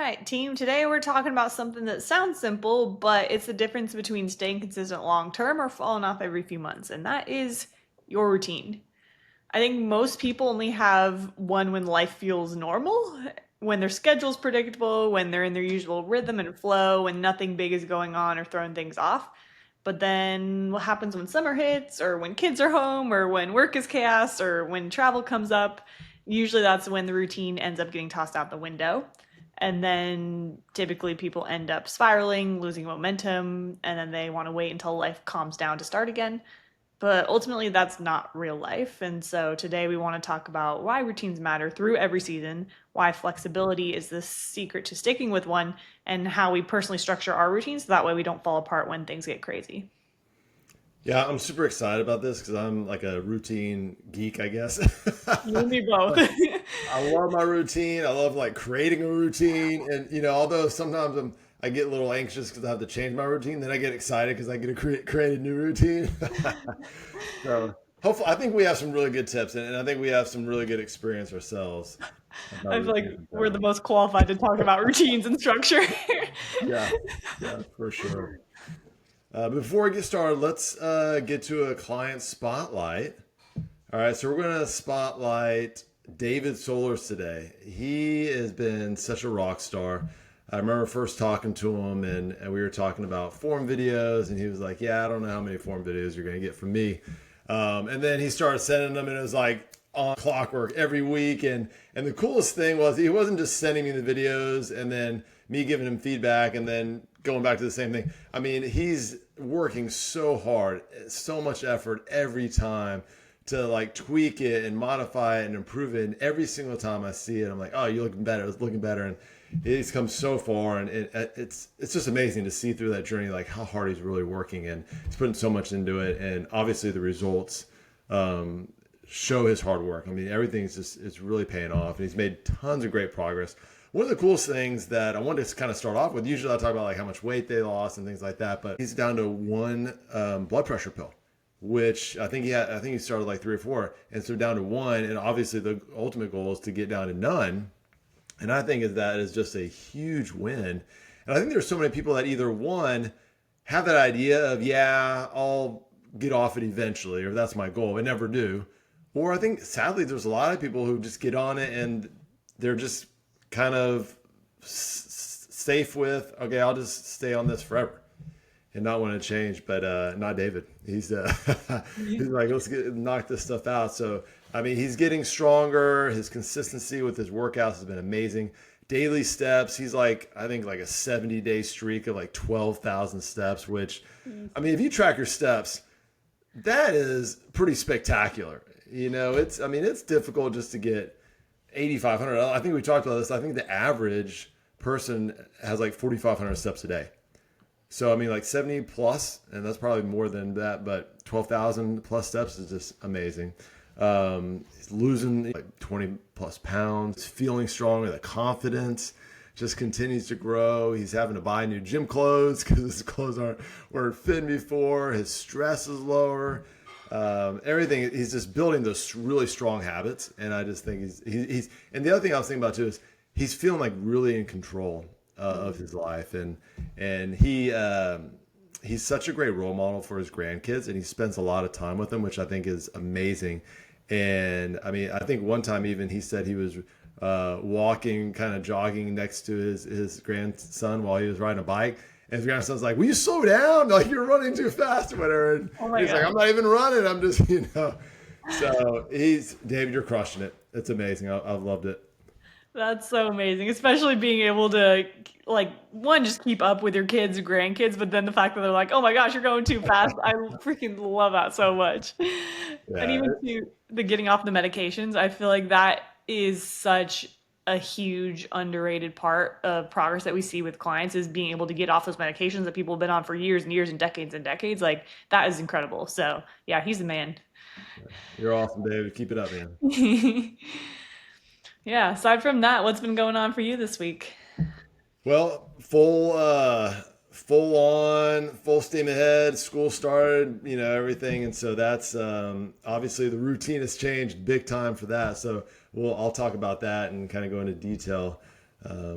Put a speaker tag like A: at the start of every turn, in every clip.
A: right, team. Today we're talking about something that sounds simple, but it's the difference between staying consistent long term or falling off every few months, and that is your routine. I think most people only have one when life feels normal, when their schedule's predictable, when they're in their usual rhythm and flow, when nothing big is going on or throwing things off. But then what happens when summer hits, or when kids are home, or when work is chaos, or when travel comes up? Usually that's when the routine ends up getting tossed out the window. And then typically people end up spiraling, losing momentum, and then they want to wait until life calms down to start again. But ultimately, that's not real life. And so today we want to talk about why routines matter through every season, why flexibility is the secret to sticking with one, and how we personally structure our routines so that way we don't fall apart when things get crazy.
B: Yeah, I'm super excited about this because I'm like a routine geek, I guess.
A: You and me both.
B: I love my routine. I love like creating a routine, and although sometimes I get a little anxious because I have to change my routine, then I get excited because I get to create a new routine. So hopefully, I think we have some really good tips, and I think we have some really good experience ourselves about
A: I feel like
B: routines in
A: we're the
B: general.
A: most qualified to talk about routines and structure.
B: Yeah, yeah, for sure. Before we get started, let's get to a client spotlight. All right, so we're going to spotlight David Solers today. He has been such a rock star. I remember first talking to him, and we were talking about form videos, and he was like, "Yeah, I don't know how many form videos you're going to get from me." And then he started sending them, and it was like on clockwork every week. And the coolest thing was he wasn't just sending me the videos and then me giving him feedback and then going back to the same thing. I mean, he's working so hard, so much effort every time to like tweak it and modify it and improve it. And every single time I see it, I'm like, oh, you're looking better. It's looking better. And he's come so far, and it's just amazing to see through that journey, like how hard he's really working, and he's putting so much into it. And obviously, the results show his hard work. I mean, everything's just it's really paying off, and he's made tons of great progress. One of the coolest things that I wanted to kind of start off with, usually I talk about like how much weight they lost and things like that, but he's down to one blood pressure pill, which I think he started like three or four, and so down to one. And obviously, the ultimate goal is to get down to none. And I think that is just a huge win. And I think there's so many people that either one have that idea of, yeah, I'll get off it eventually, or that's my goal, and never do. Or I think sadly, there's a lot of people who just get on it and they're just kind of safe with, okay, I'll just stay on this forever and not want to change. But not David. He's he's like, let's knock this stuff out. So I mean, he's getting stronger. His consistency with his workouts has been amazing. Daily steps, he's like, I think like a 70-day streak of like 12,000 steps, which, I mean, if you track your steps, that is pretty spectacular. I mean, it's difficult just to get 8,500. I think we talked about this. I think the average person has like 4,500 steps a day. So, I mean, like 70 plus, and that's probably more than that, but 12,000 plus steps is just amazing. He's losing like 20 plus pounds, he's feeling stronger, the confidence just continues to grow. He's having to buy new gym clothes because his clothes weren't fitting before. His stress is lower. Everything, he's just building those really strong habits. And I just think he's, and the other thing I was thinking about too is he's feeling like really in control of his life. And he's such a great role model for his grandkids, and he spends a lot of time with them, which I think is amazing. And I mean, I think one time even he said he was walking, kind of jogging next to his grandson while he was riding a bike. And his grandson's like, "Will you slow down? Like you're running too fast or whatever." And
A: Oh my
B: he's like,
A: God.
B: "I'm not even running. I'm just, you know." So David, you're crushing it. It's amazing. I've loved it.
A: That's so amazing, especially being able to like one just keep up with your kids, grandkids, but then the fact that they're like, "Oh my gosh, you're going too fast." I freaking love that so much. And
B: Yeah.
A: even to the getting off the medications, I feel like that is such a huge underrated part of progress that we see with clients is being able to get off those medications that people have been on for years and years and decades. Like that is incredible. So yeah, he's the man.
B: You're awesome, David. Keep it up, man.
A: Yeah, aside from that, what's been going on for you this week?
B: Well, full on, full steam ahead. School started, everything, and so that's obviously the routine has changed big time for that. So I'll talk about that and kind of go into detail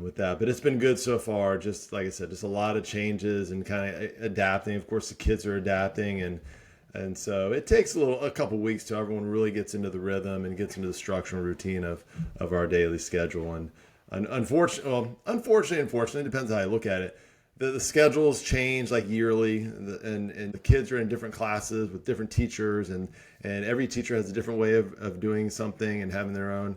B: with that. But it's been good so far. Just like I said, just a lot of changes and kind of adapting. Of course, the kids are adapting, and so it takes a couple weeks till everyone really gets into the rhythm and gets into the structure and routine of our daily schedule. And unfortunately, it depends how you look at it. The schedules change like yearly, and the kids are in different classes with different teachers, and every teacher has a different way of doing something and having their own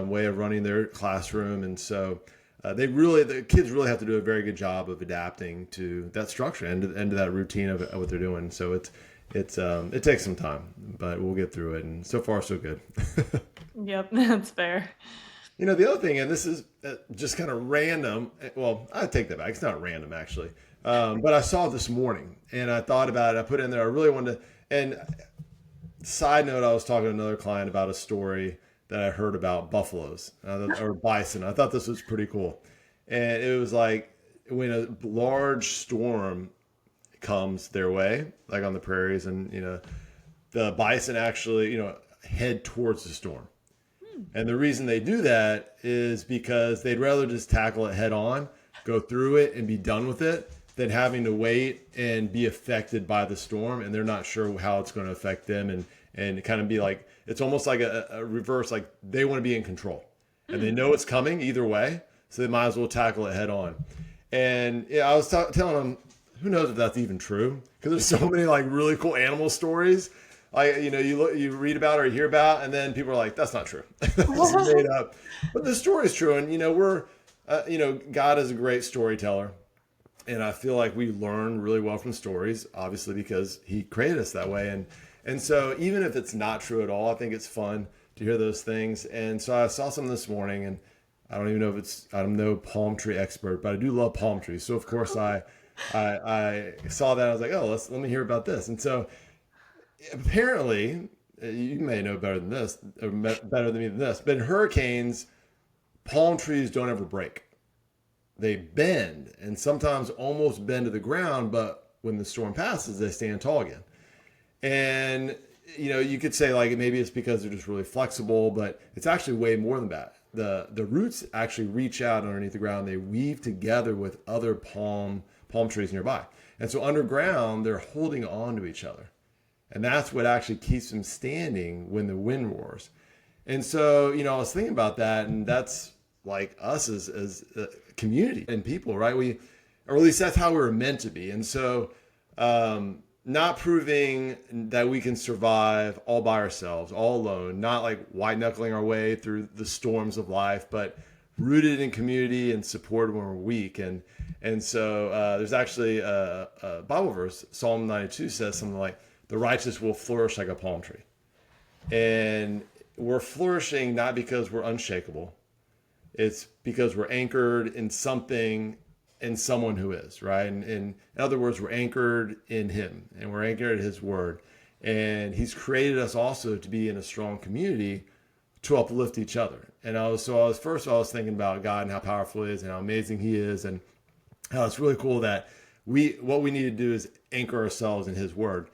B: way of running their classroom. And so the kids really have to do a very good job of adapting to that structure and to that routine of what they're doing. So it takes some time, but we'll get through it. And so far, so good.
A: Yep, that's fair.
B: The other thing, and this is just kind of random. Well, I take that back. It's not random, actually. But I saw it this morning, and I thought about it. I put it in there. I really wanted to. And side note, I was talking to another client about a story that I heard about buffaloes or bison. I thought this was pretty cool. And it was like when a large storm comes their way, like on the prairies, and, the bison actually, head towards the storm. And the reason they do that is because they'd rather just tackle it head on, go through it, and be done with it than having to wait and be affected by the storm. And they're not sure how it's going to affect them. And kind of be like, it's almost like a reverse, like they want to be in control. And they know it's coming either way. So they might as well tackle it head on. And yeah, I was telling them, who knows if that's even true? Because there's so many like really cool animal stories. Like, you read about or you hear about, and then people are like, that's not true. It's made up. But the story is true. And, God is a great storyteller. And I feel like we learn really well from stories, obviously, because he created us that way. And so even if it's not true at all, I think it's fun to hear those things. And so I saw some this morning, and I don't even know if I'm no palm tree expert, but I do love palm trees. So of course I saw that. I was like, oh, let me hear about this. And so apparently, you may know better than this, or better than me than this, but in hurricanes, palm trees don't ever break. They bend, and sometimes almost bend to the ground, but when the storm passes, they stand tall again. And, you could say like maybe it's because they're just really flexible, but it's actually way more than that. The roots actually reach out underneath the ground. They weave together with other palm trees nearby. And so underground, they're holding on to each other. And that's what actually keeps them standing when the wind roars. And so, I was thinking about that, and that's like us as a community and people, right? Or at least that's how we're meant to be. And so, not proving that we can survive all by ourselves, all alone, not like white knuckling our way through the storms of life, but rooted in community and supported when we're weak. And so, there's actually a Bible verse, Psalm 92 says something like, the righteous will flourish like a palm tree. And we're flourishing not because we're unshakable. It's because we're anchored in something, in someone who is, right? And in other words, we're anchored in him, and we're anchored in his word. And he's created us also to be in a strong community to uplift each other. And I was thinking about God and how powerful he is and how amazing he is, and how it's really cool that what we need to do is anchor ourselves in his word.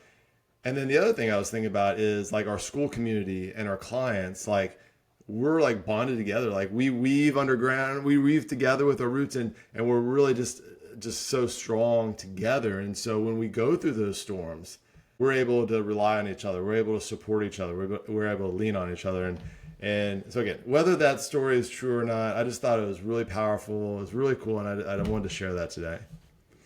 B: And then the other thing I was thinking about is like our school community and our clients, like we're like bonded together. Like we weave underground, we weave together with our roots, and we're really just so strong together. And so when we go through those storms, we're able to rely on each other. We're able to support each other. We're able to lean on each other. And so again, whether that story is true or not, I just thought it was really powerful. It was really cool. And I wanted to share that today.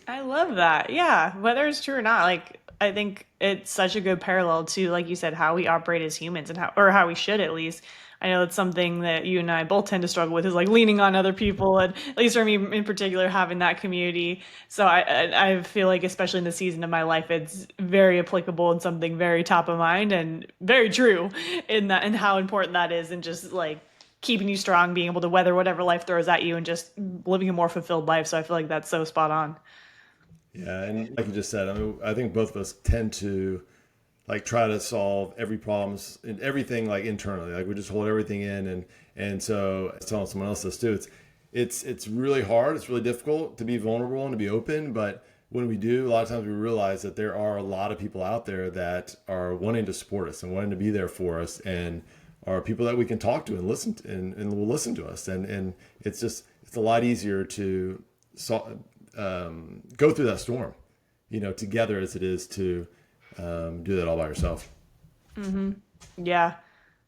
A: I love that. Yeah, whether it's true or not, like I think it's such a good parallel to, like you said, how we operate as humans and how we should at least. I know it's something that you and I both tend to struggle with is like leaning on other people, and at least for me in particular, having that community. So I feel like especially in the season of my life, it's very applicable and something very top of mind and very true in that and how important that is, and just like keeping you strong, being able to weather whatever life throws at you, and just living a more fulfilled life. So I feel like that's so spot on.
B: Yeah, and like you just said, I mean, I think both of us tend to like try to solve every problems and everything like internally. Like we just hold everything in, and so I was telling someone else this too. It's really hard. It's really difficult to be vulnerable and to be open, but when we do, a lot of times we realize that there are a lot of people out there that are wanting to support us and wanting to be there for us, and are people that we can talk to and listen to, and will listen to us. And it's it's a lot easier to go through that storm, together as it is to do that all by yourself.
A: Yeah.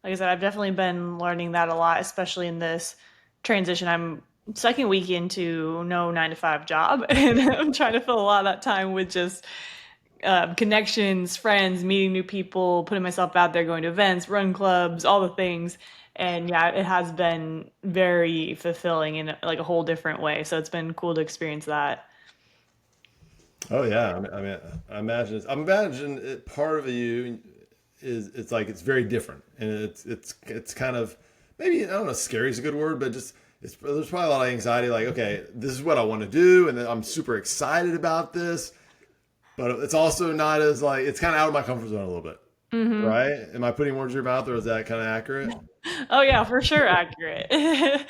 A: Like I said, I've definitely been learning that a lot, especially in this transition. I'm second week into no 9 to 5 job, and I'm trying to fill a lot of that time with just connections, friends, meeting new people, putting myself out there, going to events, run clubs, all the things. And yeah, it has been very fulfilling in like a whole different way. So it's been cool to experience that.
B: Oh yeah, I imagine part of you is it's like it's very different, and it's kind of maybe I don't know, scary is a good word, but just there's probably a lot of anxiety. Like, okay, this is what I want to do, and I'm super excited about this, but it's also not as like it's kind of out of my comfort zone a little bit, right? Am I putting words in your mouth, or is that kind of accurate?
A: Oh yeah, for sure accurate. And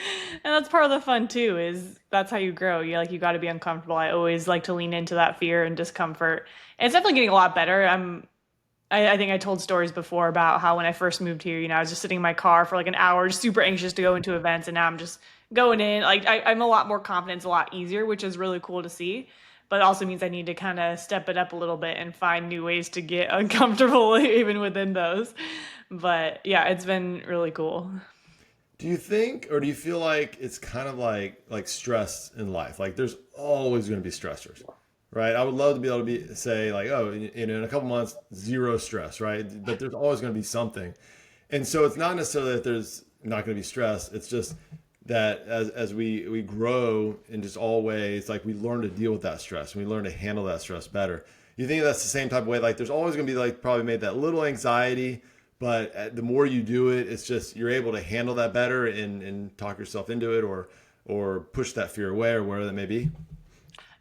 A: that's part of the fun too, is that's how you grow. You got to be uncomfortable. I always like to lean into that fear and discomfort. And it's definitely getting a lot better. I think I told stories before about how when I first moved here, I was just sitting in my car for like an hour, just super anxious to go into events, and now I'm just going in. Like I'm a lot more confident, it's a lot easier, which is really cool to see. But it also means I need to kind of step it up a little bit and find new ways to get uncomfortable even within those. But yeah, it's been really cool.
B: Do you think, or do you feel like it's kind of like stress in life? Like there's always going to be stressors, right? I would love to be able to say like, oh, in a couple months, zero stress, right? But there's always going to be something, and so it's not necessarily that there's not going to be stress. It's just that as we grow in just all ways, like we learn to deal with that stress and we learn to handle that stress better. You think that's the same type of way? Like there's always going to be like probably made that little anxiety, but the more you do it, it's just you're able to handle that better and talk yourself into it, or push that fear away, or whatever that may be.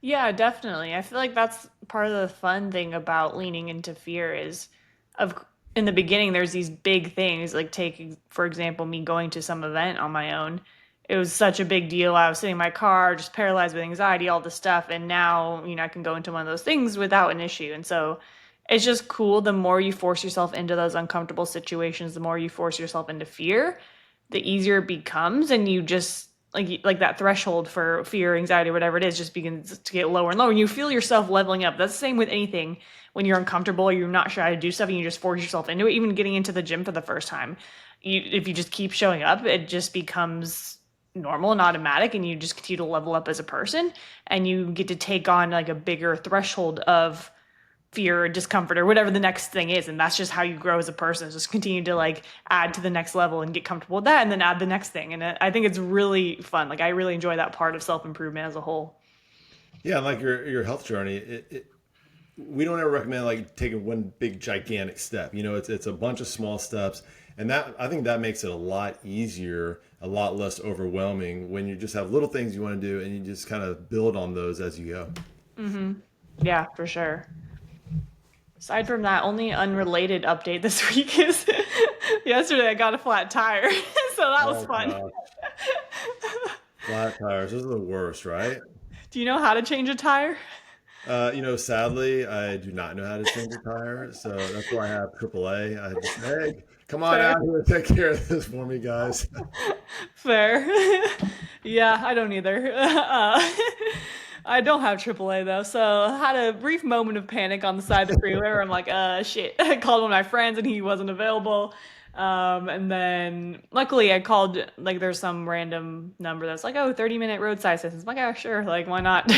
A: Yeah, definitely. I feel like that's part of the fun thing about leaning into fear is of in the beginning there's these big things like take for example me going to some event on my own. It was such a big deal. I was sitting in my car just paralyzed with anxiety, all this stuff, and now, I can go into one of those things without an issue. And so it's just cool the more you force yourself into those uncomfortable situations, the more you force yourself into fear, the easier it becomes, and you just like that threshold for fear, anxiety, whatever it is, just begins to get lower and lower, and you feel yourself leveling up. That's the same with anything. When you're uncomfortable or you're not sure how to do stuff and you just force yourself into it, even getting into the gym for the first time, if you just keep showing up, it just becomes normal and automatic, and you just continue to level up as a person, and you get to take on like a bigger threshold of fear or discomfort or whatever the next thing is, and that's just how you grow as a person, just continue to like add to the next level and get comfortable with that and then add the next thing. And I think it's really fun. Like I really enjoy that part of self-improvement as a whole.
B: Yeah, like your health journey. We don't ever recommend like taking one big gigantic step. It's a bunch of small steps, and that I think that makes it a lot easier, a lot less overwhelming when you just have little things you want to do and you just kind of build on those as you go.
A: Yeah, for sure. Aside from that, only unrelated update this week is yesterday I got a flat tire. So that was
B: Oh
A: fun.
B: gosh, flat tires. Those are the worst, right?
A: Do you know how to change a tire?
B: Sadly, I do not know how to change a tire, so that's why I have AAA. I just, hey, come on
A: Fair.
B: out here, take care of this for me, guys.
A: Fair. Yeah, I don't either. I don't have AAA though, so I had a brief moment of panic on the side of the freeway where I'm like, shit. I called one of my friends and he wasn't available. And then luckily I called, like, there's some random number that's like, oh, 30-minute roadside assistance. I'm like, oh, sure, like, why not?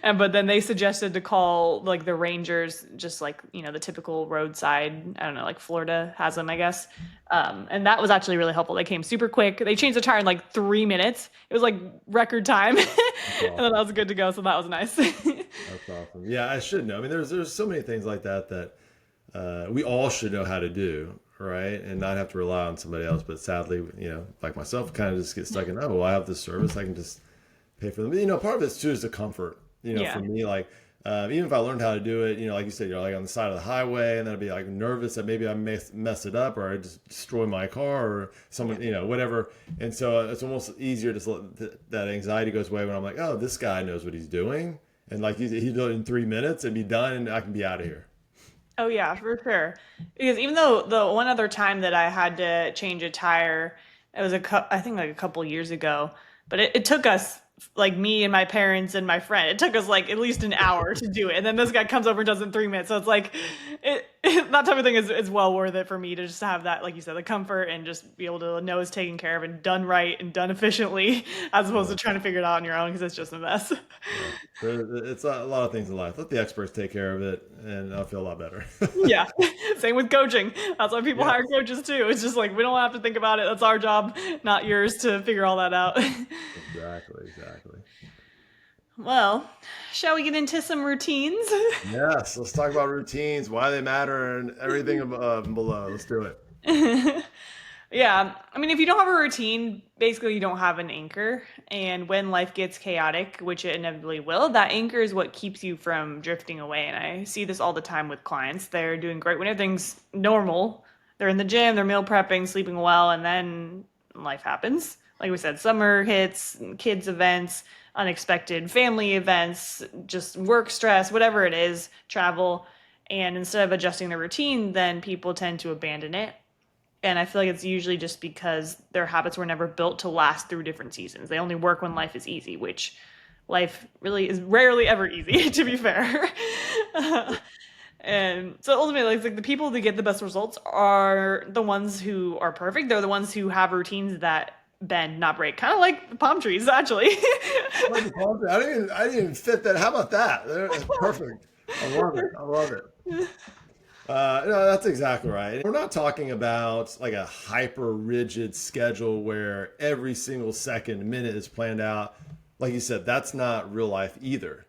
A: And but then they suggested to call like the Rangers, just like, the typical roadside, I don't know, like Florida has them, I guess. And that was actually really helpful. They came super quick. They changed the tire in like 3 minutes. It was like record time.
B: That's
A: And then I
B: awesome.
A: was good to go. So that was nice.
B: That's awesome. Yeah, I should know. I mean, there's so many things like that that we all should know how to do, right? And not have to rely on somebody else. But sadly, like myself, kind of just get stuck in, oh, well, I have this service, I can just pay for them. Part of it too is the comfort. For
A: Yeah.
B: me, like even if I learned how to do it, like you said, you're like on the side of the highway, and then I'd be like nervous that maybe I mess it up or I just destroy my car or someone, whatever. And so it's almost easier to that anxiety goes away when I'm like, oh, this guy knows what he's doing, and like he do it in 3 minutes and be done, and I can be out of here.
A: Oh yeah, for sure. Because even though the one other time that I had to change a tire, it was I think like a couple years ago. But it took us, like me and my parents and my friend, it took us like at least an hour to do it. And then this guy comes over and does it in 3 minutes. So it's like, that type of thing is well worth it for me to just have that, like you said, the comfort and just be able to know it's taken care of and done right and done efficiently as opposed to
B: Yeah.
A: trying to figure it out on your own because it's just a mess.
B: Yeah. It's a lot of things in life. Let the experts take care of it, and I'll feel a lot better.
A: Yeah. Same with coaching. That's why people
B: Yeah,
A: hire coaches too. It's just like, we don't have to think about it. That's our job, not yours to figure all that out.
B: exactly, exactly.
A: Well, shall we get into some routines?
B: Yes, let's talk about routines, why they matter, and everything above and below. Let's do it.
A: Yeah, I mean, if you don't have a routine, basically you don't have an anchor. And when life gets chaotic, which it inevitably will, that anchor is what keeps you from drifting away. And I see this all the time with clients. They're doing great when everything's normal. They're in the gym, they're meal prepping, sleeping well, and then life happens. Like we said, summer hits, kids' events, unexpected family events, just work stress, whatever it is, travel. And instead of adjusting the routine, then people tend to abandon it, and I feel like it's usually just because their habits were never built to last through different seasons. They only work when life is easy, which life really is rarely ever easy, to be fair. And so ultimately, like the people that get the best results are the ones who are perfect. They're the ones who have routines that bend, not break. Kind of like the palm trees, actually.
B: Like the palm tree. I didn't even fit that. How about that? That's perfect. I love it. I love it. No, that's exactly right. We're not talking about like a hyper rigid schedule where every single second, minute is planned out. Like you said, that's not real life either.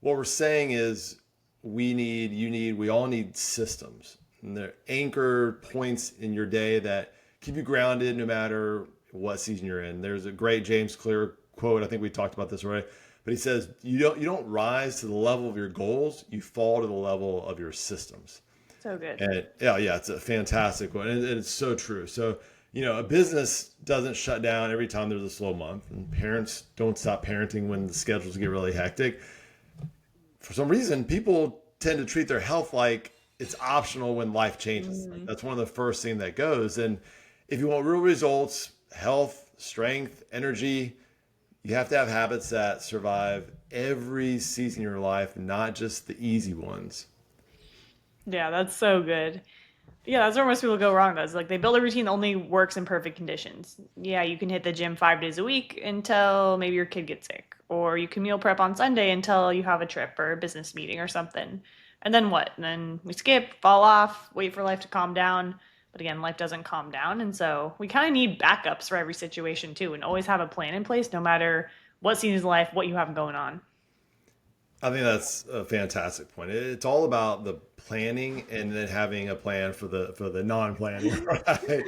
B: What we're saying is we all need systems. And they're anchor points in your day that keep you grounded no matter what season you're in. There's a great James Clear quote. I think we talked about this already. But he says, you don't rise to the level of your goals, you fall to the level of your systems.
A: So good.
B: And yeah, it's a fantastic one. And it's so true. So, a business doesn't shut down every time there's a slow month, and parents don't stop parenting when the schedules get really hectic. For some reason, people tend to treat their health like it's optional when life changes. Like
A: Mm,
B: that's one of the first thing that goes. And if you want real results, health, strength, energy, you have to have habits that survive every season of your life, not just the easy ones.
A: yeah, that's so good. Yeah, that's where most people go wrong though. Is like they build a routine that only works in perfect conditions. Yeah, you can hit the gym 5 days a week until maybe your kid gets sick, or you can meal prep on Sunday until you have a trip or a business meeting or something. And then what? And then we skip, fall off, wait for life to calm down. But again, life doesn't calm down, and so we kind of need backups for every situation too, and always have a plan in place, no matter what season of life, what you have going on.
B: I think that's a fantastic point. It's all about the planning and then having a plan for the non-planning, right?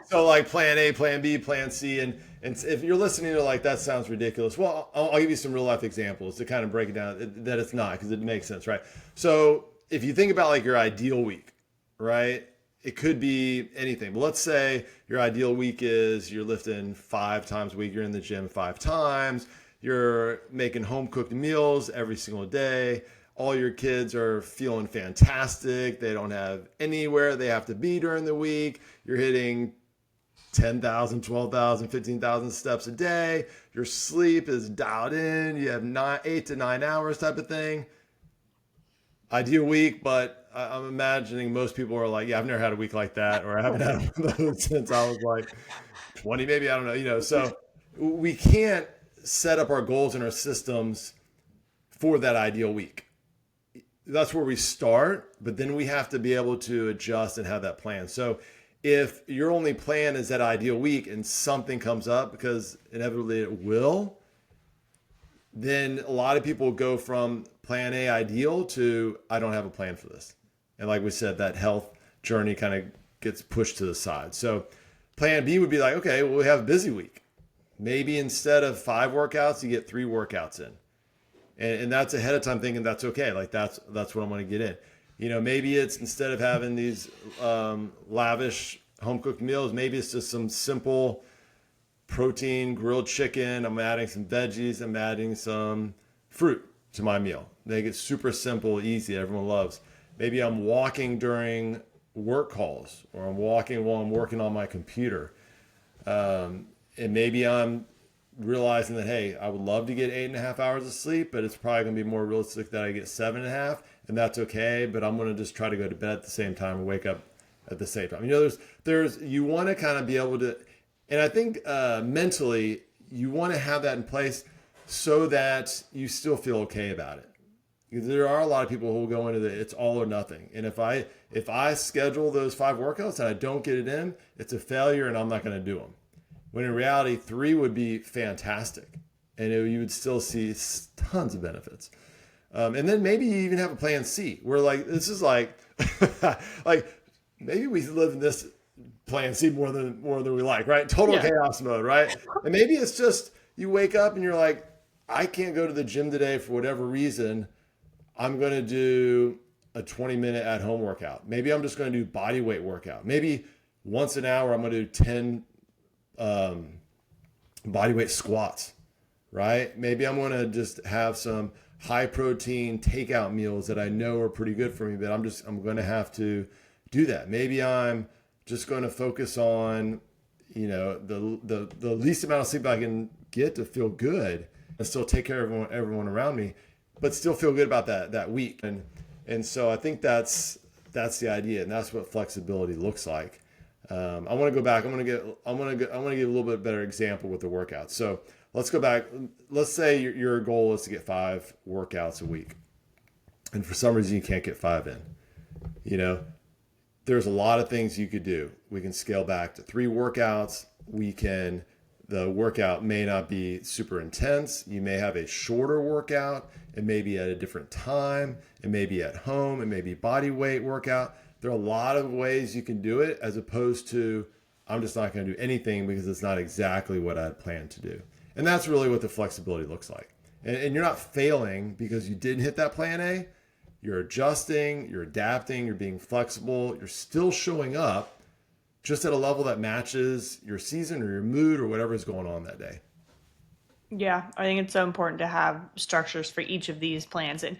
B: So like plan A, plan B, plan C, and if you're listening to like that sounds ridiculous, well, I'll give you some real life examples to kind of break it down that it's not because it makes sense, right? So if you think about like your ideal week, right? It could be anything. But let's say your ideal week is you're lifting 5 times a week, you're in the gym 5 times, you're making home cooked meals every single day. All your kids are feeling fantastic. They don't have anywhere they have to be during the week. You're hitting 10,000, 12,000, 15,000 steps a day. Your sleep is dialed in. You have 8 to 9 hours type of thing. Ideal week, but I'm imagining most people are like, yeah, I've never had a week like that, or I haven't had one of those since I was like 20, maybe. I don't know. So we can't set up our goals and our systems for that ideal week. That's where we start, but then we have to be able to adjust and have that plan. So if your only plan is that ideal week and something comes up, because inevitably it will, then a lot of people go from plan A ideal to I don't have a plan for this. And like we said, that health journey kind of gets pushed to the side. So plan B would be like, okay, well, we have a busy week. Maybe instead of 5 workouts, you get 3 workouts in. And that's ahead of time thinking that's okay. Like that's what I'm going to get in. Maybe it's instead of having these lavish home cooked meals, maybe it's just some simple protein, grilled chicken. I'm adding some veggies. I'm adding some fruit to my meal. Make it super simple, easy. Everyone loves. Maybe I'm walking during work calls, or I'm walking while I'm working on my computer. And maybe I'm realizing that, hey, I would love to get 8.5 hours of sleep, but it's probably going to be more realistic that I get 7.5, and that's okay. But I'm going to just try to go to bed at the same time and wake up at the same time. There's you want to kind of be able to, and I think mentally you want to have that in place so that you still feel okay about it. Because there are a lot of people who will go into it's all or nothing. And if I schedule those 5 workouts and I don't get it in, it's a failure and I'm not going to do them. When in reality, 3 would be fantastic, and you would still see tons of benefits. And then maybe you even have a plan C, where like this is like like maybe we live in this plan C more than we like, right? Total chaos mode, right? And maybe it's just you wake up and you're like, I can't go to the gym today for whatever reason. I'm going to do a 20-minute at-home workout. Maybe I'm just going to do body weight workout. Maybe once an hour I'm going to do 10 body weight squats, right? Maybe I'm going to just have some high protein takeout meals that I know are pretty good for me, but I'm going to have to do that. Maybe I'm just going to focus on, the least amount of sleep I can get to feel good and still take care of everyone around me, but still feel good about that week. And so I think that's the idea, and that's what flexibility looks like. I want to go back. I want to give a little bit better example with the workouts. So let's go back. Let's say your goal is to get 5 workouts a week, and for some reason you can't get 5 in. There's a lot of things you could do. We can scale back to 3 workouts. The workout may not be super intense. You may have a shorter workout. It may be at a different time. It may be at home. It may be body weight workout. There are a lot of ways you can do it, as opposed to I'm just not going to do anything because it's not exactly what I had planned to do. And that's really what the flexibility looks like. And you're not failing because you didn't hit that plan A. You're adjusting, you're adapting, you're being flexible. You're still showing up just at a level that matches your season or your mood or whatever is going on that day.
A: Yeah, I think it's so important to have structures for each of these plans. And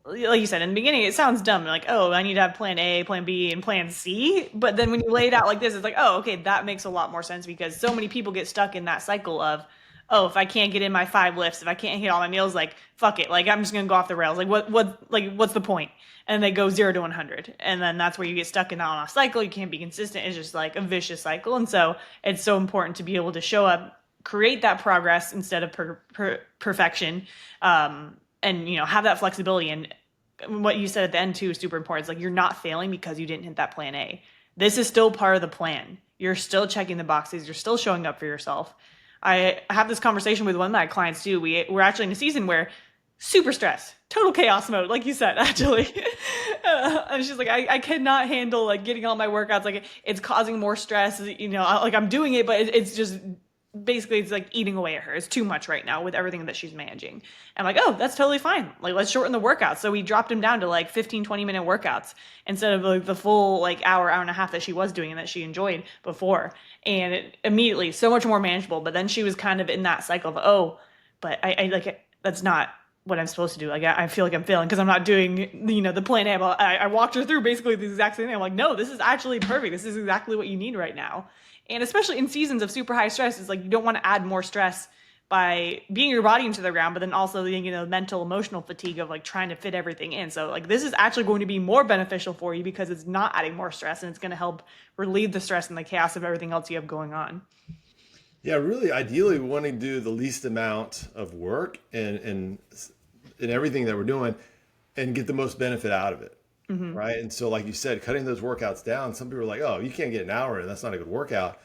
A: like you said in the beginning, it sounds dumb. Like, oh, I need to have plan A, plan B, and plan C. But then when you lay it out like this, it's like, oh, okay, that makes a lot more sense, because so many people get stuck in that cycle of, oh, if I can't get in my 5 lifts, if I can't hit all my meals, like, fuck it. Like, I'm just going to go off the rails. Like, what's the point? And they go 0 to 100. And then that's where you get stuck in that on-off cycle. You can't be consistent. It's just like a vicious cycle. And so it's so important to be able to show up, create that progress instead of perfection, and have that flexibility. And what you said at the end too is super important. It's like, you're not failing because you didn't hit that plan A. This is still part of the plan. You're still checking the boxes. You're still showing up for yourself. I have this conversation with one of my clients too. We're actually in a season where super stress, total chaos mode, like you said, actually. And she's like, I cannot handle like getting all my workouts. Like, it's causing more stress. Like, I'm doing it, but it's just basically, it's like eating away at her. It's too much right now with everything that she's managing. I'm like, oh, that's totally fine. Like, let's shorten the workouts. So we dropped them down to like 15, 20-minute workouts instead of like the full like hour and a half that she was doing and that she enjoyed before. And it immediately so much more manageable. But then she was kind of in that cycle of, oh, but I like it. That's not what I'm supposed to do. Like, I feel like I'm failing because I'm not doing, the plan A. I walked her through basically the exact same thing. I'm like, no, this is actually perfect. This is exactly what you need right now. And especially in seasons of super high stress, it's like you don't want to add more stress by beating your body into the ground, but then also the mental, emotional fatigue of like trying to fit everything in. So like, this is actually going to be more beneficial for you because it's not adding more stress, and it's going to help relieve the stress and the chaos of everything else you have going on.
B: Yeah, really, ideally, we want to do the least amount of work and everything that we're doing and get the most benefit out of it. Mm-hmm. Right. And so, like you said, cutting those workouts down, some people are like, oh, you can't get an hour in. That's not a good workout.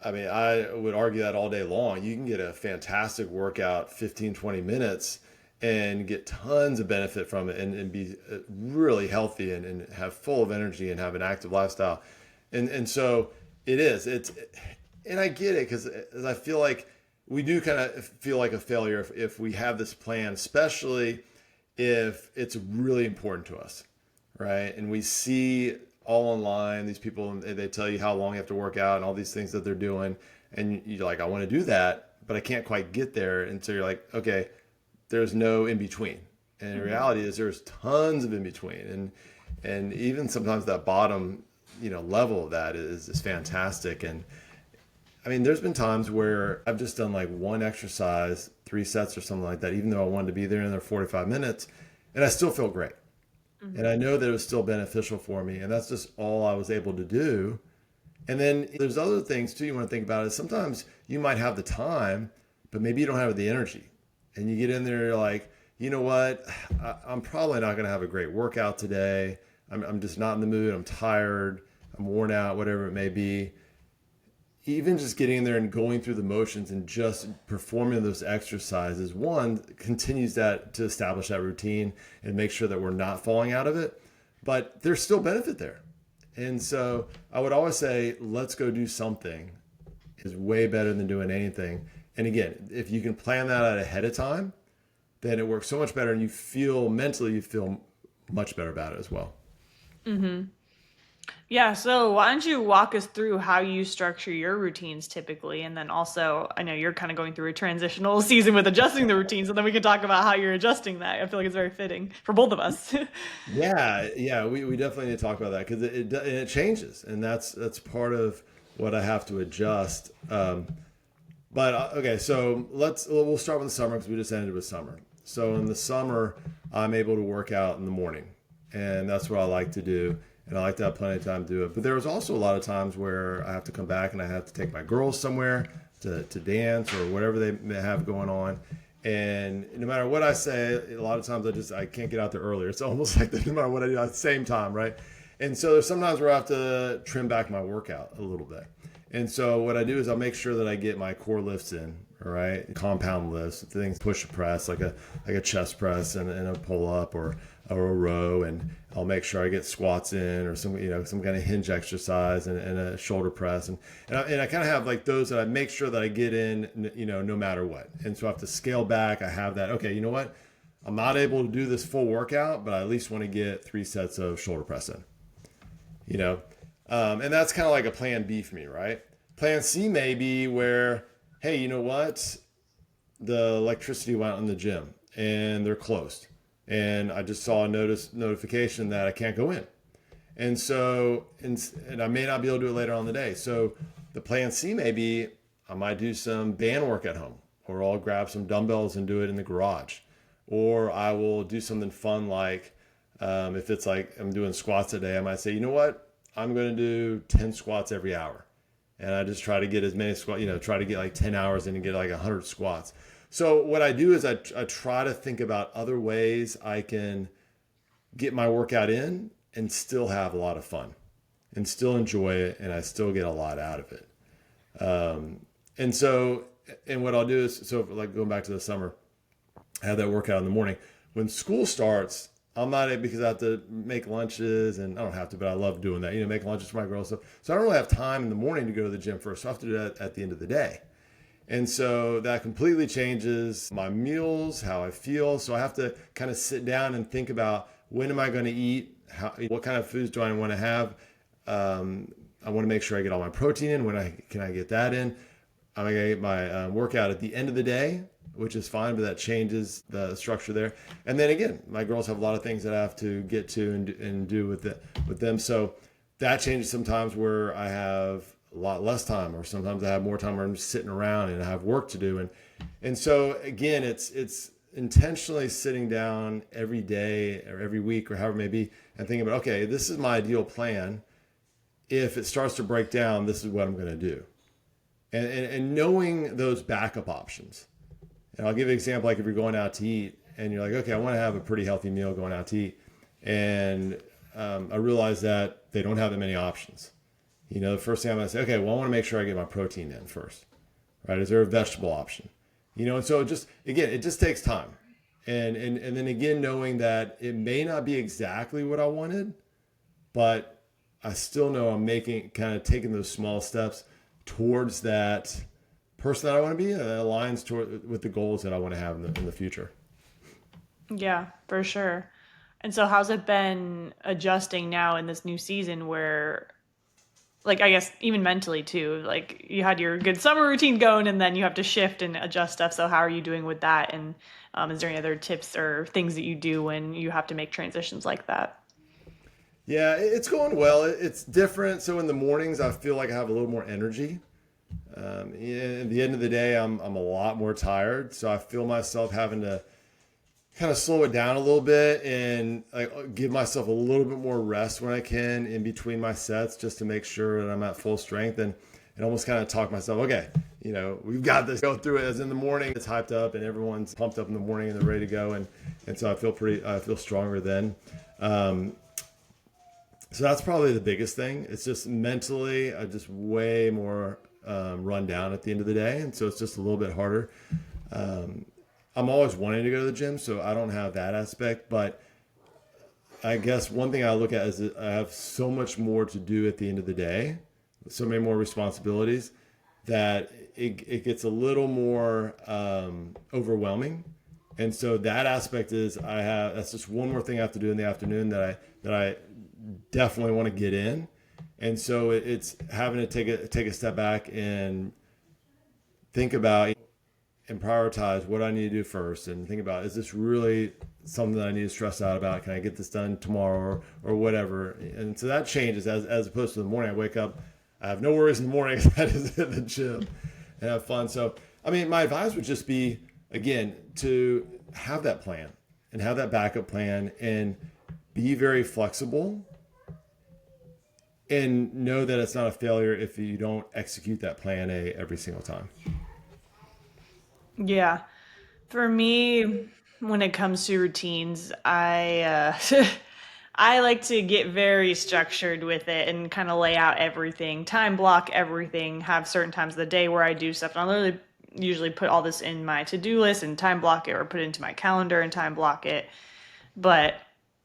B: I mean, I would argue that all day long. You can get a fantastic workout, 15, 20 minutes, and get tons of benefit from it and be really healthy and have full of energy and have an active lifestyle. And so it is. And I get it, because I feel like we do kind of feel like a failure if we have this plan, especially if it's really important to us. Right. And we see all online, these people, they tell you how long you have to work out and all these things that they're doing. And you're like, I want to do that, but I can't quite get there. And so you're like, okay, there's no in between. And the reality is there's tons of in between. And even sometimes that bottom, level of that is fantastic. And I mean, there's been times where I've just done like one exercise, 3 sets or something like that, even though I wanted to be there in there 45 minutes, and I still feel great. And
A: Hmm.
B: I know that it was still beneficial for me. And that's just all I was able to do. And then there's other things too you want to think about is sometimes you might have the time, but maybe you don't have the energy. And you get in there, you're like, you know what? I'm probably not going to have a great workout today. I'm just not in the mood. I'm tired. I'm worn out, whatever it may be. Even just getting in there and going through the motions and just performing those exercises, one continues that to establish that routine and make sure that we're not falling out of it. But there's still benefit there. And so I would always say, let's go do something is way better than doing anything. And again, if you can plan that out ahead of time, then it works so much better and you feel mentally, you feel much better about it as well.
A: Yeah, so why don't you walk us through how you structure your routines typically? And then also, I know you're kind of going through a transitional season with adjusting the routines, and then we can talk about how you're adjusting that. I feel like it's very fitting for both of us.
B: Yeah, we definitely need to talk about that because it changes, and that's part of what I have to adjust. But okay, so we'll start with the summer because we just ended with summer. So in the summer, I'm able to work out in the morning, and that's what I like to do, and I like to have plenty of time to do it. But there was also a lot of times where I have to come back and I have to take my girls somewhere to dance or whatever they may have going on. And no matter what I say, a lot of times I can't get out there earlier. It's almost like no matter what I do at the same time, right? And so there's sometimes where I have to trim back my workout a little bit. And so what I do is I'll make sure that I get my core lifts in, all right, compound lifts, things push a press like a chest press and a pull up or a row, and I'll make sure I get squats in or some kind of hinge exercise and a shoulder press and I kind of have like those that I make sure that I get in no matter what. And so I have to scale back. I have that. Okay, you know what? I'm not able to do this full workout, but I at least want to get 3 sets of shoulder press in you know and that's kind of like a plan B for me, right? Plan C may be where, hey, you know what, the electricity went out in the gym and they're closed and I just saw a notification that I can't go in, and so and I may not be able to do it later on in the day. So the plan C may be I might do some band work at home, or I'll grab some dumbbells and do it in the garage, or I will do something fun like if it's like I'm doing squats today, I might say, you know what, I'm going to do 10 squats every hour. And I just try to get as many squats, try to get like 10 hours in and get like 100 squats. So what I do is I try to think about other ways I can get my workout in and still have a lot of fun and still enjoy it. And I still get a lot out of it. And so, and what I'll do is, so like going back to the summer, I have that workout in the morning. When school starts, I'm not because I have to make lunches, and I don't have to, but I love doing that. Make lunches for my girls. So I don't really have time in the morning to go to the gym first. So I have to do that at the end of the day. And so that completely changes my meals, how I feel. So I have to kind of sit down and think about when am I going to eat? What kind of foods do I want to have? I want to make sure I get all my protein in. Can I get that in? I'm going to get my workout at the end of the day, which is fine, but that changes the structure there. And then again, my girls have a lot of things that I have to get to and do with them. So that changes sometimes where I have a lot less time, or sometimes I have more time where I'm just sitting around and I have work to do. And so again, it's intentionally sitting down every day or every week or however it may be and thinking about, okay, this is my ideal plan. If it starts to break down, this is what I'm going to do. And knowing those backup options. And I'll give you an example, like if you're going out to eat and you're like, okay, I want to have a pretty healthy meal going out to eat. And I realize that they don't have that many options. The first thing I'm going to say, okay, well, I want to make sure I get my protein in first, right? Is there a vegetable option? And so it just takes time. And then again, knowing that it may not be exactly what I wanted, but I still know I'm taking those small steps towards that person that I want to be, and that aligns with the goals that I want to have in the future.
A: Yeah, for sure. And so how's it been adjusting now in this new season where, like, I guess even mentally too, like you had your good summer routine going and then you have to shift and adjust stuff. So how are you doing with that? And is there any other tips or things that you do when you have to make transitions like that?
B: Yeah, it's going well. It's different. So in the mornings, I feel like I have a little more energy. At the end of the day, I'm a lot more tired, so I feel myself having to kind of slow it down a little bit and like give myself a little bit more rest when I can in between my sets, just to make sure that I'm at full strength, and almost kind of talk myself, okay, we've got this. Go through it. As in the morning, it's hyped up and everyone's pumped up in the morning and they're ready to go, and so I feel stronger then. Um, so that's probably the biggest thing. It's just mentally, I just way more run down at the end of the day, and so it's just a little bit harder. Um, I'm always wanting to go to the gym, so I don't have that aspect. But I guess one thing I look at is that I have so much more to do at the end of the day, so many more responsibilities, that it gets a little more overwhelming. And so that aspect is that's just one more thing I have to do in the afternoon that I definitely want to get in. And so it's having to take a step back and think about and prioritize what I need to do first, and think about, is this really something that I need to stress out about? Can I get this done tomorrow or whatever? And so that changes as opposed to the morning. I wake up, I have no worries in the morning. I just hit the gym and have fun. So, I mean, my advice would just be, again, to have that plan and have that backup plan and be very flexible, and know that it's not a failure if you don't execute that plan A every single time.
A: Yeah. For me, when it comes to routines, I like to get very structured with it and kind of lay out everything, time block everything, have certain times of the day where I do stuff. And I literally usually put all this in my to-do list and time block it, or put it into my calendar and time block it. But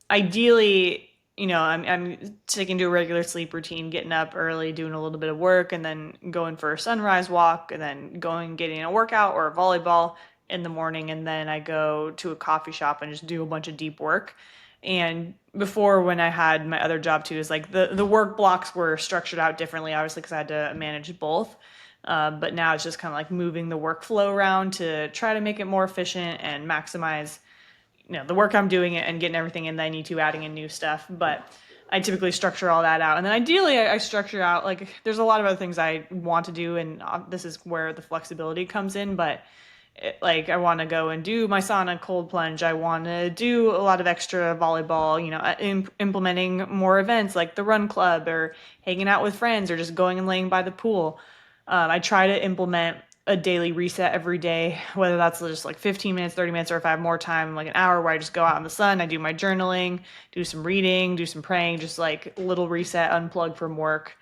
A: ideally, I'm sticking to a regular sleep routine, getting up early, doing a little bit of work, and then going for a sunrise walk, and then going getting a workout or a volleyball in the morning, and then I go to a coffee shop and just do a bunch of deep work. And before, when I had my other job too, is like the work blocks were structured out differently, obviously, because I had to manage both. But now it's just kind of like moving the workflow around to try to make it more efficient and maximize the work I'm doing it and getting everything in that I need to, adding in new stuff. But I typically structure all that out. And then ideally, I structure out, like, there's a lot of other things I want to do, and this is where the flexibility comes in. But like, I want to go and do my sauna, cold plunge. I want to do a lot of extra volleyball, implementing more events like the run club, or hanging out with friends, or just going and laying by the pool. I try to implement a daily reset every day, whether that's just like 15 minutes, 30 minutes, or if I have more time, like an hour, where I just go out in the sun, I do my journaling, do some reading, do some praying, just like a little reset, unplug from work.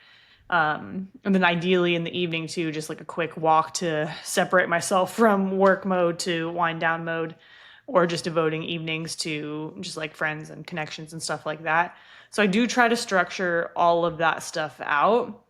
A: And then ideally in the evening too, just like a quick walk to separate myself from work mode to wind down mode, or just devoting evenings to just like friends and connections and stuff like that. So I do try to structure all of that stuff out.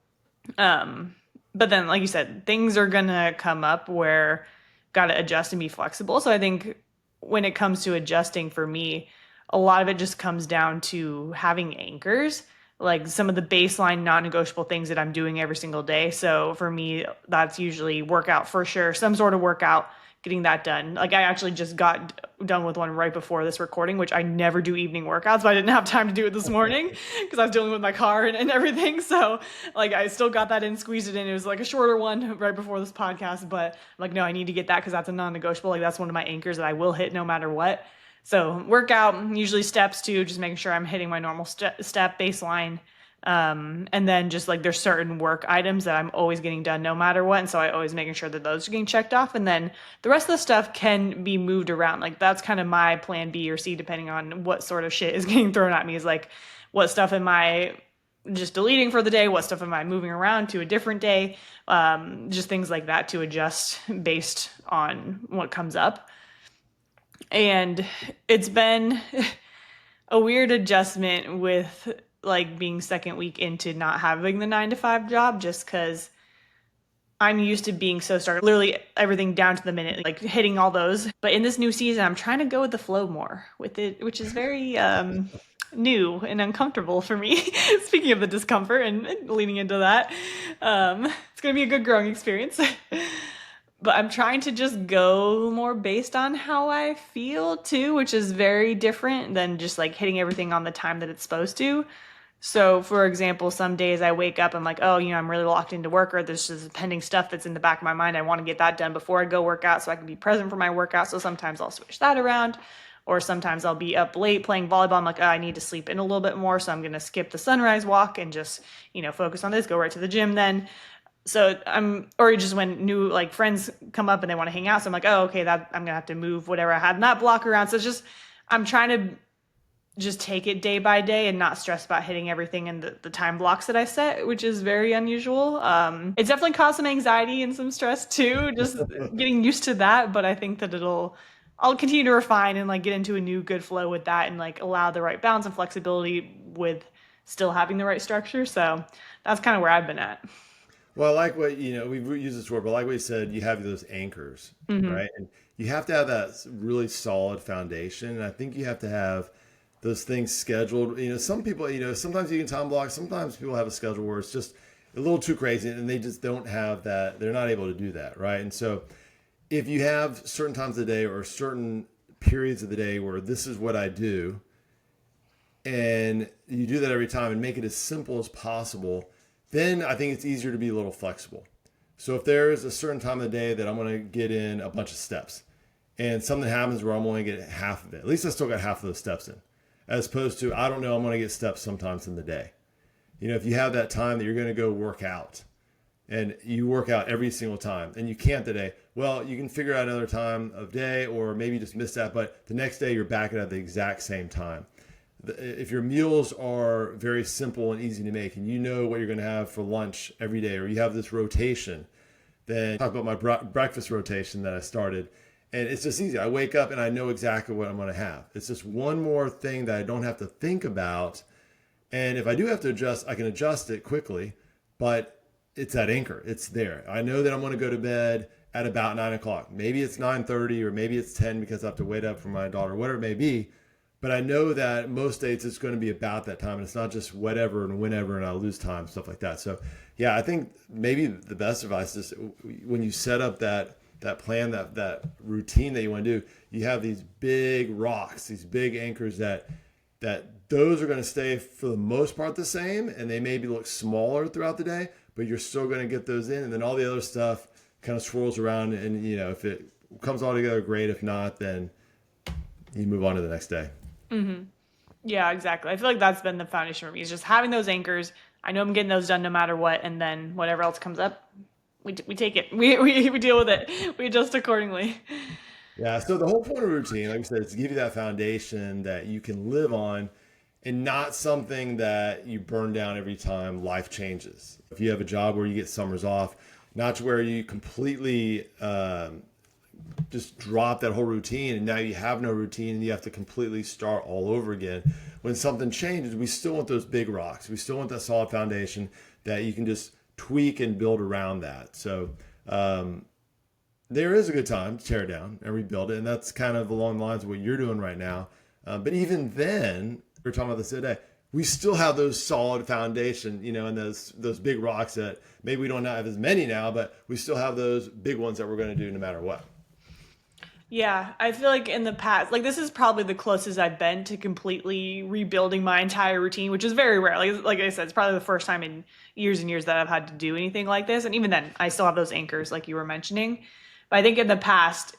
A: But then, like you said, things are gonna come up where gotta adjust and be flexible. So I think when it comes to adjusting for me, a lot of it just comes down to having anchors, like some of the baseline non-negotiable things that I'm doing every single day. So for me, that's usually workout for sure, some sort of workout, getting that done. Like, I actually just got done with one right before this recording, which I never do evening workouts, but I didn't have time to do it this morning because I was dealing with my car and everything. So like, I still got that in, squeezed it in. It was like a shorter one right before this podcast, but I'm like, no, I need to get that because that's a non-negotiable. Like, that's one of my anchors that I will hit no matter what. So workout, usually steps too, just making sure I'm hitting my normal step baseline. And then just like, there's certain work items that I'm always getting done no matter what. And so I always making sure that those are getting checked off. And then the rest of the stuff can be moved around. Like, that's kind of my plan B or C, depending on what sort of shit is getting thrown at me, is like, what stuff am I just deleting for the day? What stuff am I moving around to a different day? Just things like that to adjust based on what comes up. And it's been a weird adjustment with like being second week into not having the 9 to 5 job, just because I'm used to being so started, literally everything down to the minute, like hitting all those. But in this new season, I'm trying to go with the flow more with it, which is very new and uncomfortable for me. Speaking of the discomfort and leaning into that, it's going to be a good growing experience. But I'm trying to just go more based on how I feel too, which is very different than just like hitting everything on the time that it's supposed to. So, for example, some days I wake up, I'm like, oh, I'm really locked into work, or there's just pending stuff that's in the back of my mind. I want to get that done before I go work out so I can be present for my workout. So sometimes I'll switch that around. Or sometimes I'll be up late playing volleyball. I'm like, oh, I need to sleep in a little bit more. So I'm going to skip the sunrise walk and just, focus on this, go right to the gym then. So or just when new like friends come up and they want to hang out. So I'm like, oh, okay, that I'm going to have to move whatever I had in that block around. So it's just, I'm trying to just take it day by day and not stress about hitting everything in the time blocks that I set, which is very unusual. It's definitely caused some anxiety and some stress too, just getting used to that. But I think that I'll continue to refine and like get into a new good flow with that and like allow the right balance and flexibility with still having the right structure. So that's kind of where I've been at.
B: Well, I like what, we've used this word, but like what you said, you have those anchors,
A: Hmm.
B: right? And you have to have that really solid foundation. And I think you have to have those things scheduled. Some people, sometimes you can time block. Sometimes people have a schedule where it's just a little too crazy and they just don't have that. They're not able to do that, right? And so if you have certain times of the day or certain periods of the day where this is what I do, and you do that every time and make it as simple as possible, then I think it's easier to be a little flexible. So if there is a certain time of the day that I'm going to get in a bunch of steps and something happens where I'm only getting half of it, at least I still got half of those steps in, as opposed to, I don't know, I'm going to get steps sometimes in the day. If you have that time that you're going to go work out and you work out every single time and you can't today, well, you can figure out another time of day or maybe just miss that, but the next day you're back at the exact same time. If your meals are very simple and easy to make and you know what you're going to have for lunch every day, or you have this rotation, then talk about my breakfast rotation that I started, and it's just easy. I wake up and I know exactly what I'm going to have. It's just one more thing that I don't have to think about. And if I do have to adjust, I can adjust it quickly, but it's that anchor. It's there. I know that I'm going to go to bed at about 9 o'clock. Maybe it's 9:30 or maybe it's 10 because I have to wait up for my daughter, whatever it may be. But I know that most days it's going to be about that time, and it's not just whatever and whenever, and I'll lose time, stuff like that. So, yeah, I think maybe the best advice is when you set up that plan, that routine that you want to do, you have these big rocks, these big anchors that those are going to stay for the most part the same, and they maybe look smaller throughout the day, but you're still going to get those in, and then all the other stuff kind of swirls around, and if it comes all together, great. If not, then you move on to the next day.
A: Hmm. Yeah, exactly. I feel like that's been the foundation for me is just having those anchors. I know I'm getting those done no matter what, and then whatever else comes up, we take it. We deal with it. We adjust accordingly.
B: Yeah. So the whole point of routine, like I said, is to give you that foundation that you can live on and not something that you burn down every time life changes. If you have a job where you get summers off, not to where you completely just drop that whole routine and now you have no routine and you have to completely start all over again. When something changes, we still want those big rocks. We still want that solid foundation that you can just tweak and build around that. So, there is a good time to tear it down and rebuild it, and that's kind of along the lines of what you're doing right now. But even then, we were talking about this the other day. We still have those solid foundation, and those big rocks that maybe we don't have as many now, but we still have those big ones that we're going to do no matter what.
A: Yeah, I feel like in the past, like this is probably the closest I've been to completely rebuilding my entire routine, which is very rare. Like I said, it's probably the first time in years and years that I've had to do anything like this. And even then, I still have those anchors, like you were mentioning. But I think in the past,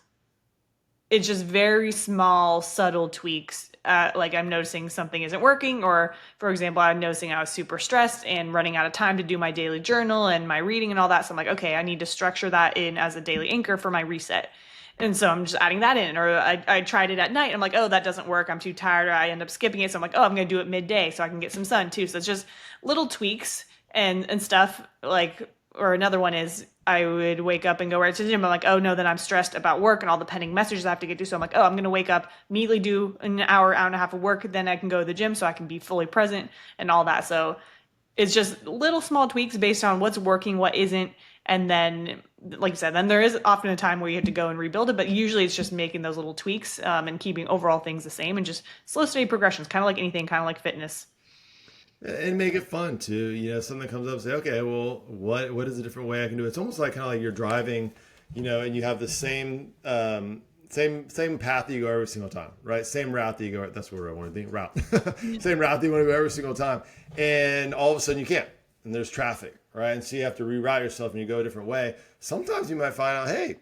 A: it's just very small, subtle tweaks. Like I'm noticing something isn't working, or for example, I'm noticing I was super stressed and running out of time to do my daily journal and my reading and all that. So I'm like, okay, I need to structure that in as a daily anchor for my reset. And so I'm just adding that in. Or I tried it at night. And I'm like, oh, that doesn't work. I'm too tired. Or I end up skipping it. So I'm like, oh, I'm going to do it midday so I can get some sun too. So it's just little tweaks and stuff like, or another one is I would wake up and go right to the gym. I'm like, oh no, then I'm stressed about work and all the pending messages I have to get to. So I'm like, oh, I'm gonna wake up, immediately do an hour and a half of work, then I can go to the gym so I can be fully present and all that. So it's just little small tweaks based on what's working, what isn't. And then, like you said, then there is often a time where you have to go and rebuild it, but usually it's just making those little tweaks and keeping overall things the same and just slow, steady progressions, kind of like anything, kind of like fitness.
B: And make it fun too. Something comes up, say, okay, well, what is a different way I can do it? It's almost like kind of like you're driving, and you have the same same path that you go every single time, right? Same route that you go. That's what I want to think. Route, same route that you want to go every single time, and all of a sudden you can't, and there's traffic, right? And so you have to reroute yourself, and you go a different way. Sometimes you might find out, hey,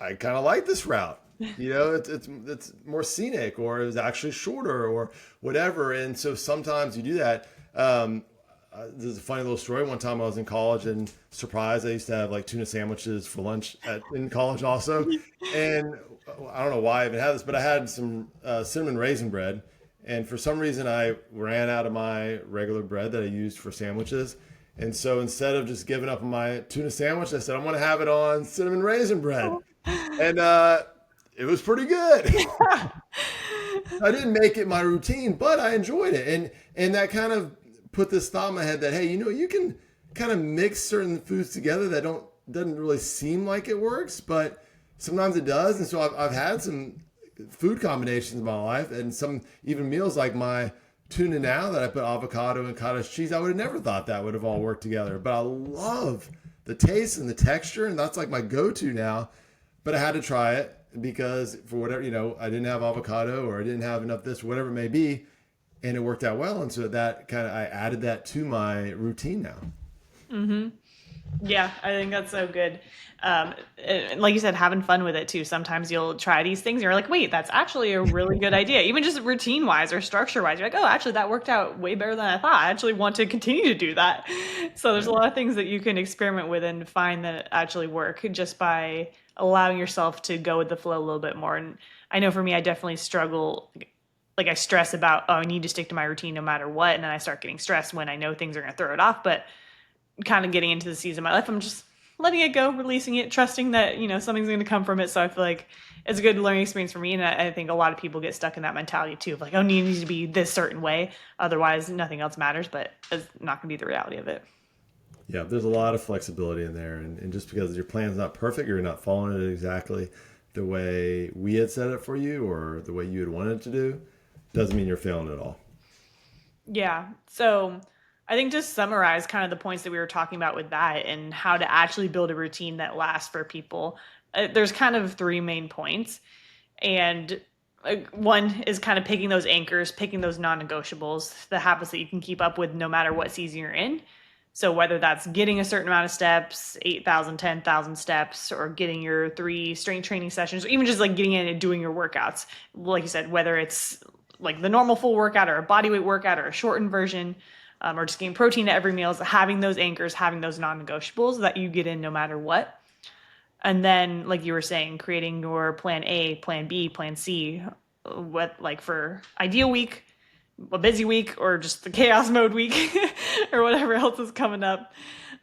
B: I kind of like this route. It's more scenic, or it's actually shorter, or whatever. And so sometimes you do that. This is a funny little story. One time I was in college and surprised I used to have like tuna sandwiches for lunch in college also. And I don't know why I even had this, but I had some cinnamon raisin bread. And for some reason I ran out of my regular bread that I used for sandwiches. And so instead of just giving up on my tuna sandwich, I said, I'm going to have it on cinnamon raisin bread. And it was pretty good. I didn't make it my routine, but I enjoyed it. And that kind of put this thought in my head that, hey, you can kind of mix certain foods together that doesn't really seem like it works, but sometimes it does. And so I've had some food combinations in my life, and some even meals like my tuna now that I put avocado and cottage cheese. I would have never thought that would have all worked together, but I love the taste and the texture, and that's like my go-to now. But I had to try it because for whatever, I didn't have avocado, or I didn't have enough this, whatever it may be. And it worked out well. And so that I added that to my routine now.
A: Mm-hmm. Yeah, I think that's so good. And like you said, having fun with it too. Sometimes you'll try these things and you're like, wait, that's actually a really good idea. Even just routine wise or structure wise, you're like, oh, actually that worked out way better than I thought. I actually want to continue to do that. So there's a lot of things that you can experiment with and find that actually work just by allowing yourself to go with the flow a little bit more. And I know for me, I definitely struggle. Like I stress about, oh, I need to stick to my routine no matter what. And then I start getting stressed when I know things are going to throw it off. But kind of getting into the season of my life, I'm just letting it go, releasing it, trusting that, something's going to come from it. So I feel like it's a good learning experience for me. And I think a lot of people get stuck in that mentality too of like, oh, it needs to be this certain way. Otherwise, nothing else matters. But it's not going to be the reality of it.
B: Yeah, there's a lot of flexibility in there. And just because your plan's not perfect, you're not following it exactly the way we had set it for you or the way you had wanted it to do, doesn't mean you're failing at all.
A: Yeah. So I think to summarize kind of the points that we were talking about with that and how to actually build a routine that lasts for people, there's kind of three main points. And one is kind of picking those anchors, picking those non-negotiables, the habits that you can keep up with no matter what season you're in. So whether that's getting a certain amount of steps, 8,000, 10,000 steps, or getting your 3 strength training sessions, or even just like getting in and doing your workouts, like you said, whether it's like the normal full workout or a bodyweight workout or a shortened version, or just getting protein at every meal, is having those anchors, having those non-negotiables that you get in no matter what. And then, like you were saying, creating your plan A, plan B, plan C, what like for ideal week, a busy week, or just the chaos mode week, or whatever else is coming up.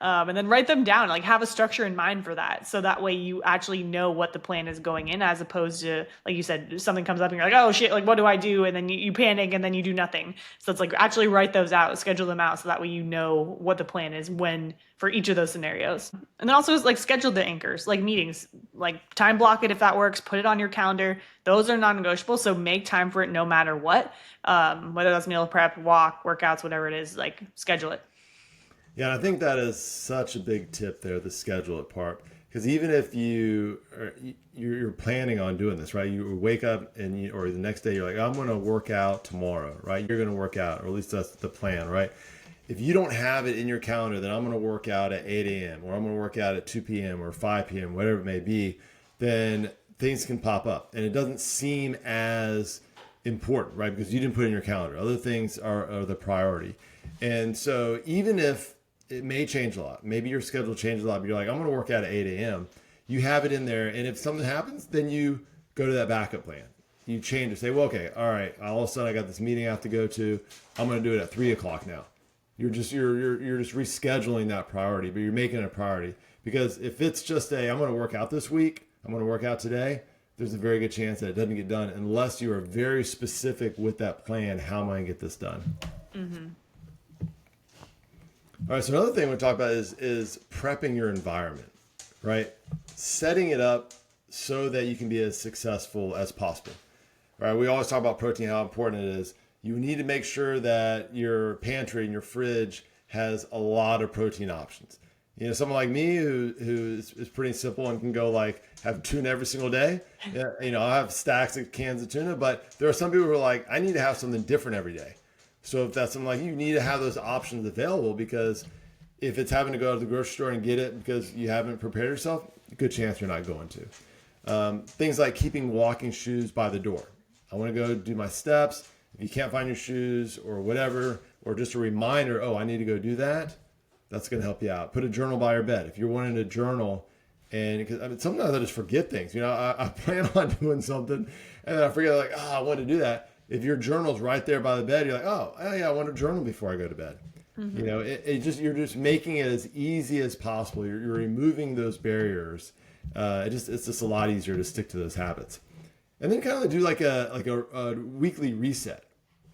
A: And then write them down, like have a structure in mind for that. So that way you actually know what the plan is going in, as opposed to, like you said, something comes up and you're like, oh shit, like what do I do? And then you panic and then you do nothing. So it's like actually write those out, schedule them out. So that way you know what the plan is when for each of those scenarios. And then also like schedule the anchors, like meetings, like time block it if that works, put it on your calendar. Those are non-negotiable. So make time for it no matter what, whether that's meal prep, walk, workouts, whatever it is, like schedule it.
B: Yeah, and I think that is such a big tip there, the schedule it part. Because even if you're planning on doing this, right? You wake up or the next day you're like, I'm going to work out tomorrow, right? You're going to work out, or at least that's the plan, right? If you don't have it in your calendar that I'm going to work out at 8 a.m. or I'm going to work out at 2 p.m. or 5 p.m., whatever it may be, then things can pop up. And it doesn't seem as important, right? Because you didn't put it in your calendar. Other things are the priority. And so even if it may change a lot, maybe your schedule changes a lot, but you're like, I'm going to work out at 8 a.m. You have it in there. And if something happens, then you go to that backup plan. You change it, say, well, okay, all right, all of a sudden I got this meeting I have to go to. I'm going to do it at 3 o'clock now. You're just rescheduling that priority, but you're making it a priority. Because if it's just I'm going to work out this week, I'm going to work out today, there's a very good chance that it doesn't get done unless you are very specific with that plan. How am I going to get this done? Mm-hmm. All right, so another thing we talk about is prepping your environment, right? Setting it up so that you can be as successful as possible. Right? We always talk about protein, how important it is. You need to make sure that your pantry and your fridge has a lot of protein options. Someone like me who is pretty simple and can go like have tuna every single day. Yeah, I have stacks of cans of tuna, but there are some people who are like, I need to have something different every day. So if that's something like you need to have those options available, because if it's having to go to the grocery store and get it because you haven't prepared yourself, good chance you're not going to. Things like keeping walking shoes by the door. I want to go do my steps. If you can't find your shoes or whatever, or just a reminder, oh, I need to go do that, that's going to help you out. Put a journal by your bed. If you're wanting to journal, and because sometimes I just forget things. I plan on doing something and then I forget, like, oh, I want to do that. If your journal's right there by the bed, you're like, oh yeah, I want to journal before I go to bed. Mm-hmm. You're just making it as easy as possible. You're removing those barriers. It's just a lot easier to stick to those habits. And then kind of do like a weekly reset.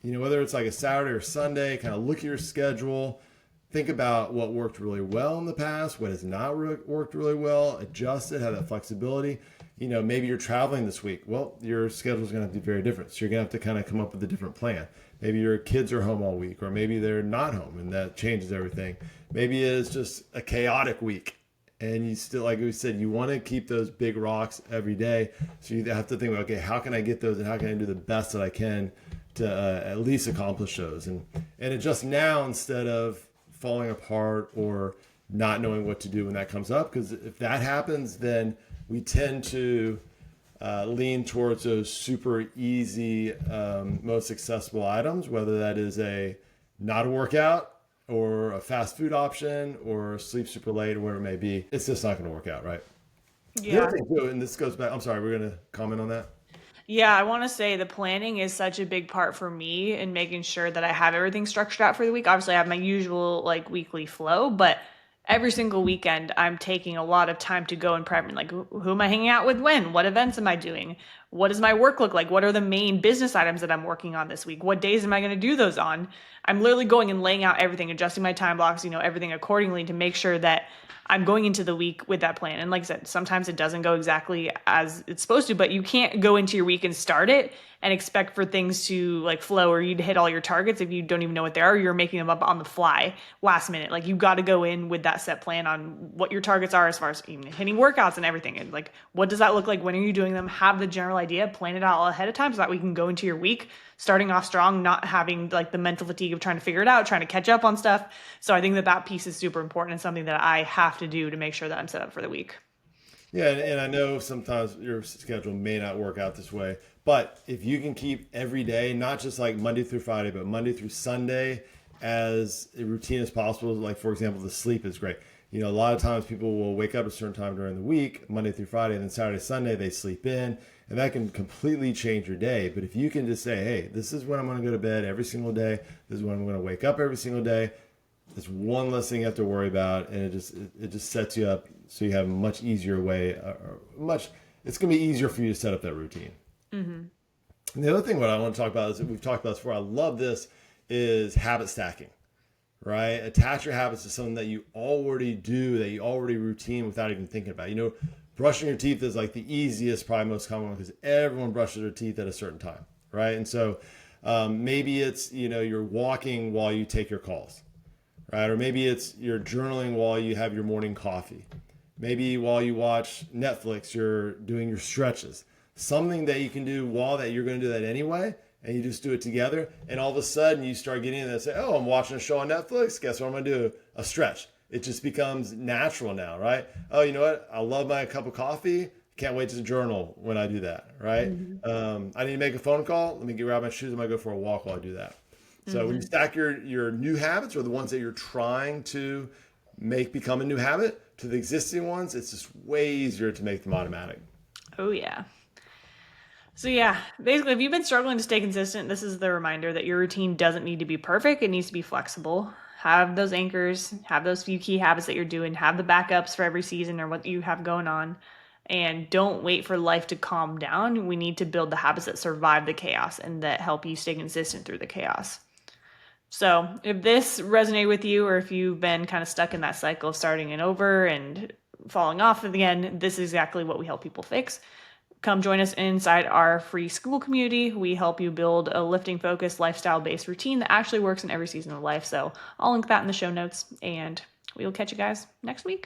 B: Whether it's like a Saturday or Sunday, kind of look at your schedule, think about what worked really well in the past, what has not worked really well, adjust it, have that flexibility. Maybe you're traveling this week. Well, your schedule is going to have to be very different. So you're going to have to kind of come up with a different plan. Maybe your kids are home all week, or maybe they're not home, and that changes everything. Maybe it's just a chaotic week, and you still, like we said, you want to keep those big rocks every day. So you have to think about, okay, how can I get those, and how can I do the best that I can to at least accomplish those, and adjust now instead of falling apart or not knowing what to do when that comes up. Because if that happens, then we tend to lean towards those super easy, most accessible items, whether that is not a workout or a fast food option or sleep super late or whatever it may be. It's just not going to work out, right?
A: Yeah.
B: The other thing too, and this goes back, I'm sorry, we're going to comment on that.
A: Yeah, I want to say the planning is such a big part for me in making sure that I have everything structured out for the week. Obviously, I have my usual like weekly flow, but every single weekend I'm taking a lot of time to go and prep. Like, who am I hanging out with when? What events am I doing? What does my work look like? What are the main business items that I'm working on this week? What days am I going to do those on? I'm literally going and laying out everything, adjusting my time blocks, everything accordingly to make sure that I'm going into the week with that plan. And like I said, sometimes it doesn't go exactly as it's supposed to, but you can't go into your week and start it and expect for things to like flow or you to hit all your targets if you don't even know what they are. You're making them up on the fly last minute. Like, you've got to go in with that set plan on what your targets are as far as even hitting workouts and everything. And like, what does that look like? When are you doing them? Have the general idea, plan it out all ahead of time so that we can go into your week starting off strong, not having like the mental fatigue of trying to figure it out, trying to catch up on stuff. So I think that piece is super important and something that I have to do to make sure that I'm set up for the week.
B: Yeah, and I know sometimes your schedule may not work out this way, but if you can keep every day, not just like Monday through Friday, but Monday through Sunday as a routine as possible, like for example, the sleep is great. A lot of times people will wake up at a certain time during the week, Monday through Friday, and then Saturday, Sunday, they sleep in, and that can completely change your day. But if you can just say, hey, this is when I'm going to go to bed every single day, this is when I'm going to wake up every single day, it's one less thing you have to worry about, and it just sets you up so you have a much easier way, it's going to be easier for you to set up that routine. Mm-hmm. And the other thing what I want to talk about is that we've talked about this before, I love this, is habit stacking, right? Attach your habits to something that you already do, that you already routine without even thinking about. Brushing your teeth is like the easiest, probably most common one, because everyone brushes their teeth at a certain time, right? And so maybe it's, you're walking while you take your calls, right? Or maybe it's you're journaling while you have your morning coffee. Maybe while you watch Netflix, you're doing your stretches. Something that you can do while that you're going to do that anyway, and you just do it together. And all of a sudden you start getting in and say, oh, I'm watching a show on Netflix. Guess what I'm going to do? A stretch. It just becomes natural now, right? Oh, you know what? I love my cup of coffee. Can't wait to journal when I do that, right? Mm-hmm. I need to make a phone call. Let me grab my shoes. I'm going to go for a walk while I do that. So when you stack your new habits, or the ones that you're trying to make become a new habit, to the existing ones, it's just way easier to make them automatic.
A: Oh, yeah. So yeah, basically, if you've been struggling to stay consistent, this is the reminder that your routine doesn't need to be perfect. It needs to be flexible. Have those anchors, have those few key habits that you're doing, have the backups for every season or what you have going on, and don't wait for life to calm down. We need to build the habits that survive the chaos and that help you stay consistent through the chaos. So if this resonated with you, or if you've been kind of stuck in that cycle of starting and over and falling off again, this is exactly what we help people fix. Come join us inside our free school community. We help you build a lifting focused, lifestyle based routine that actually works in every season of life. So I'll link that in the show notes, and we will catch you guys next week.